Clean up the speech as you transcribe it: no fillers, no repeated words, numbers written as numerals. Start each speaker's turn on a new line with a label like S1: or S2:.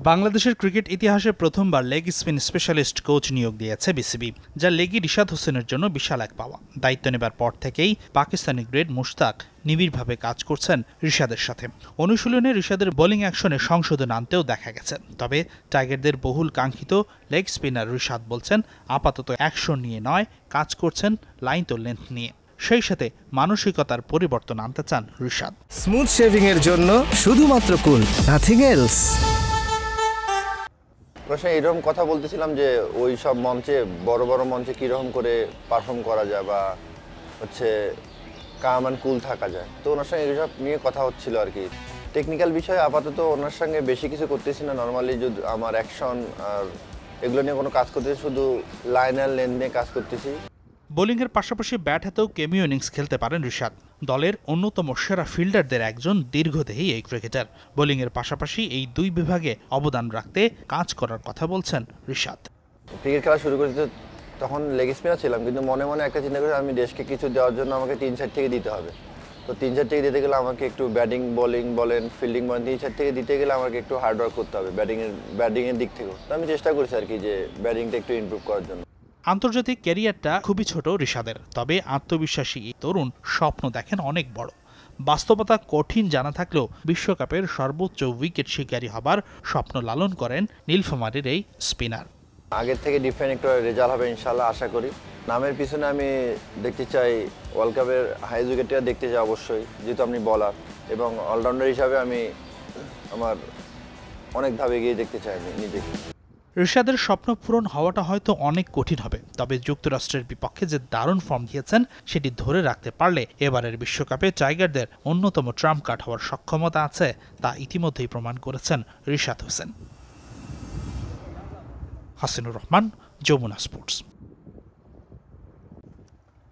S1: বাংলাদেশের ক্রিকেট ইতিহাসে প্রথমবার লেগ স্পিন স্পেশালিস্ট কোচ নিয়োগ দিয়েছে বিসিবি, যা লেগি রিশাদ হোসেনের জন্য বিশাল এক পাওয়া। দায়িত্ব নেবার পর থেকেই পাকিস্তানি গ্রেড মুশতাক নিবিড়ভাবে কাজ করছেন রিশাদের সাথে। অনুশীলনে রিশাদের বোলিং অ্যাকশনে সংশোধন আনতেও দেখা গেছে। তবে টাইগারদের বহুল কাঙ্ক্ষিত লেগ স্পিনার রিশাদ বলছেন, আপাতত অ্যাকশন নিয়ে নয়, কাজ করছেন লাইন তো লেন্থ নিয়ে। সেই সাথে মানসিকতার পরিবর্তন আনতে চান রিশাদ।
S2: স্মুথ শেভিং এর জন্য শুধুমাত্র কুল, নাথিং এলস।
S3: এরকম কথা বলতেছিলাম যে ওই সব মঞ্চে বড় বড় মঞ্চে কীরকম করে পারফর্ম করা যায় বা কাম অ্যান্ড কুল থাকা যায়। তো ওনার সঙ্গে এইসব নিয়ে কথা হচ্ছিল আর কি। টেকনিক্যাল বিষয়ে আপাতত ওনার সঙ্গে বেশি কিছু করতেছি না। নর্মালি যদি আমার অ্যাকশন আর এগুলো নিয়ে কোনো কাজ করতেছি, শুধু লাইন আর লেন্থ নিয়ে কাজ করতেছি।
S1: বোলিংয়ের পাশাপাশি ব্যাট হাতেও কেমিও ইনিংস খেলতে পারেন রিশাদ। দলের অন্যতম সেরা ফিল্ডারদের একজন দীর্ঘদেহী এই ক্রিকেটার। বোলিংয়ের পাশাপাশি এই দুই বিভাগে অবদান রাখতে কাজ করার কথা বলছেন রিশাদ।
S3: ক্রিকেট খেলা শুরু করতে তখন লেগ স্পিনার ছিলাম, কিন্তু মনে মনে একটা চিন্তা করে আমি দেশকে কিছু দেওয়ার জন্য আমাকে 3-4 থেকে দিতে হবে। তো 3-4 থেকে দিতে গেলে আমাকে একটু ব্যাটিং বোলিং বলেন ফিল্ডিং বলেন 3-4 থেকে দিতে গেলে আমাকে একটু হার্ডওয়ার্ক করতে হবে ব্যাটিংয়ের দিক থেকেও। তো আমি চেষ্টা করছি আর কি যে ব্যাটিংটা একটু ইমপ্রুভ করার জন্য।
S1: আন্তর্জাতিক ক্যারিয়ারটা খুবই ছোট রিশাদের, তবে আত্মবিশ্বাসী এই তরুণ স্বপ্ন দেখেন অনেক বড়। বাস্তবতা কঠিন জানা থাকলেও বিশ্বকাপের সর্বোচ্চ উইকেট শিকারী হবার স্বপ্ন লালন করেন নীলফামারীর এই স্পিনার।
S3: আগের থেকে ডিফারেন্ট একটা রেজাল্ট হবে ইনশাল্লাহ, আশা করি। নামের পিছনে আমি দেখতে চাই ওয়ার্ল্ড কাপের হাইয়েস্ট উইকেটটা দেখতে চাই অবশ্যই, যেহেতু আপনি বলার, এবং অলরাউন্ডার হিসাবে আমি আমার অনেক ধাপে গিয়ে দেখতে চাই আমি নিজেকে।
S1: রিশাদের স্বপ্ন পূরণ হওয়াটা হয়তো অনেক কঠিন হবে, তবে যুক্তরাষ্ট্রের বিপক্ষে যে দারুণ ফর্ম দিয়েছেন সেটি ধরে রাখতে পারলে এবারের বিশ্বকাপে টাইগারদের অন্যতম ট্রাম্প কার্ড হওয়ার সক্ষমতা আছে, তা ইতিমধ্যেই প্রমাণ করেছেন রিশাদ হোসেন। হাসিনুর রহমান, যমুনা স্পোর্টস।